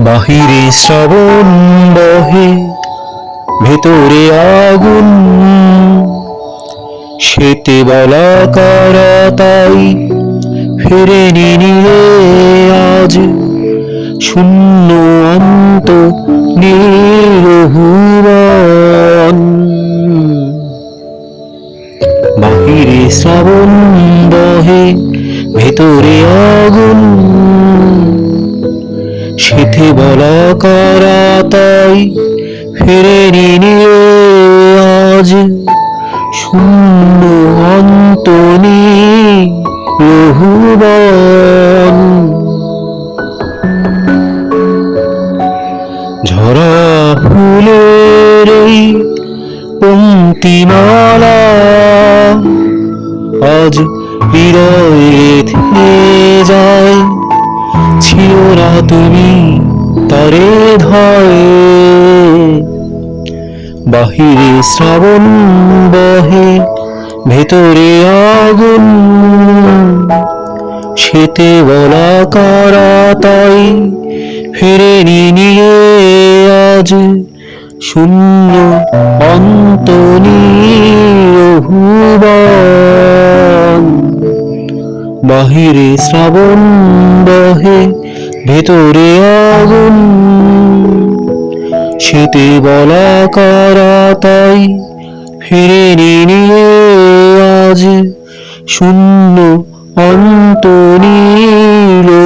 বাহিরে শ্রাবণ বহে, ভেতরে আগুন। সেতে বলা কারা তাই ফেরেনি নিয়ে আজ, শূন্য অন্ত নিরহুবন। বাহিরে শ্রাবণ বহে, ভেতরে আগুন। সেতে বলা কারা তাই ফেরেনি নিয়ে আজ, শূন্য অন্ত নিরহুবন। ঝরা ফুলের এই পংক্তিমালা আজ হৃদয়ে থেকে যায়, ছিল না তুমি তারে ধরে। বাহিরে শ্রাবণ বহে, ভেতরে আগুন। সেতে বলা কারা তাই ফেরেনি নিয়ে আজ, শূন্য অন্ত নিরহুবন। বাহিরে শ্রাবণ বহে, ভেতরে আগুন। সেতে বলা কারা তাই ফেরেনি নিয়ে আজ, শূন্য অন্ত নিরহুবন।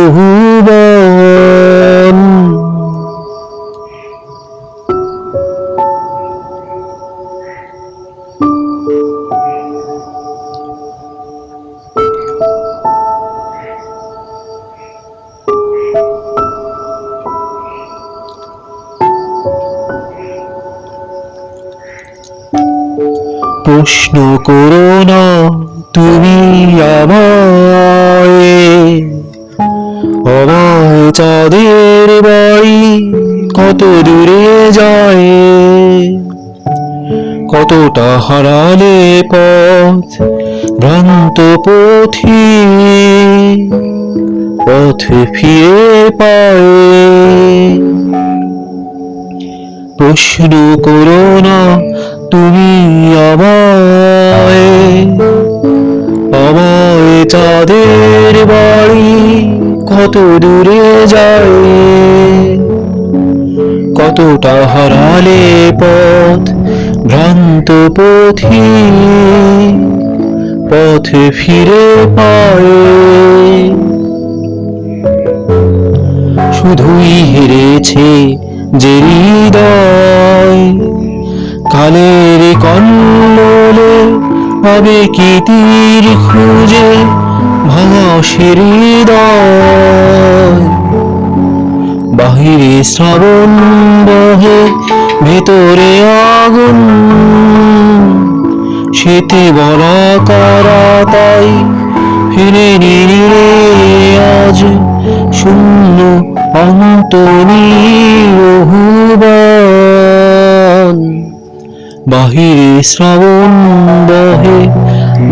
প্রশ্ন করো না তুমি আমায়, আমায় চাঁদের বাড়ি কত দূরে যায়। কতটা হারালে পথ ভ্রান্ত পথি, পথ ফিরে পায়। প্রশ্ন করো না তুমি আমায়, আমায় চাঁদের বাড়ি কত দূরে যায়। কতটা হারালে পথ ভ্রান্ত পথি, পথ ফিরে পায়। শুধুই হেরেছে যে হৃদয়, কালের কল্লোলে পাবে কি তীর খুঁজে ভাঙা সে হৃদয়। বাহিরে শ্রাবণ বহে, ভেতরে আগুন। সেতে বলা কারা তাই ফেরেনি নিয়ে আজ, শূন্য অন্ত নিরহুবন। বাহিরে শ্রাবণ বহে,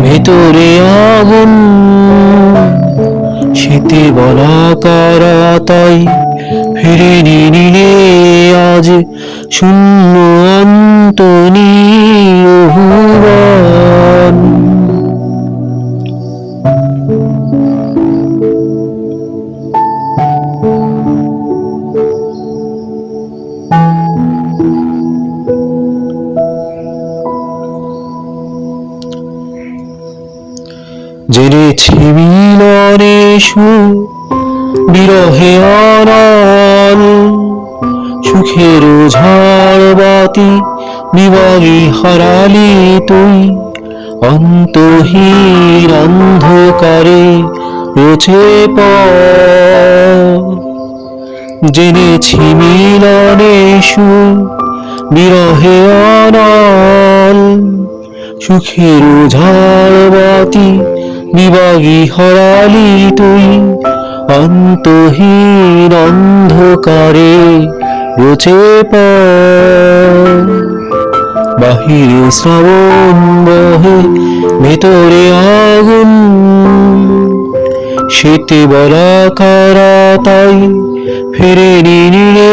ভেতরে আগুন। সেতে বলা কারা তাই ফেরেনি নিয়ে আজ, শূন্য অন্ত নিরহুবন। জেনেছি মিলনে সুখ, বিরহে অনল। সুখের ঝড় বাতি নিবাবি হারালি তুই, অন্তহীন অন্ধকারে রোচে পথ। জেনেছি মিলনে সুখ, বিরহে অনল। সুখের ঝড় বাতি নিবাবি হারালি তুই, অন্তহীন অন্ধকারে রোচে পথ। বাহিরে শ্রাবণ বহে, ভেতরে আগুন। শীতে বলা কারা তাই ফিরে নিয়ে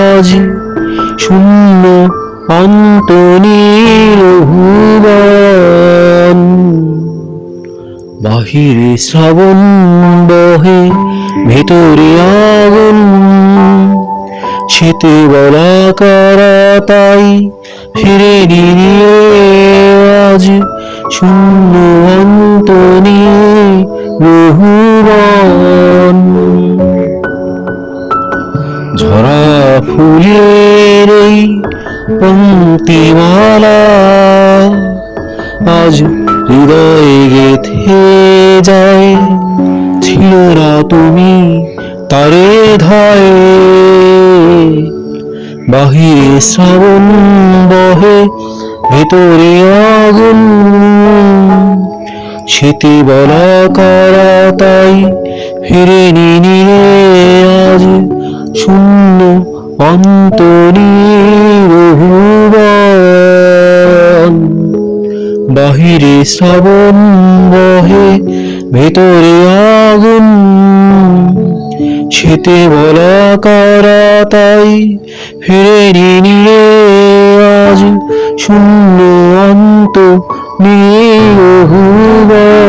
আজ শূন্য অন্তনীল ভুবন। বাহিরে শ্রাবণ বহে ভেতরে আগুন, শীতে বলা কারা তাই ফিরে নিয়ে আজ শূন্য অন্তনীল ভুবন। ঝরা ফুলের এই পংক্তিমালা আজ হৃদয়ে গেথে যায়, ছিল না তুমি তারে ধায়ে। বাহিরে শ্রাবণ বহে ভেতরে আগুন, শীতে বলা কারা তাই ফিরে নিয়ে আজ শূন্য অন্তনীল ভুবন। বাহিরে শ্রাবণ বহে ভেতরে আগুন, শীতে বলা কারা তাই ফিরে নিয়ে আজ শূন্য অন্তনীল ভুবন।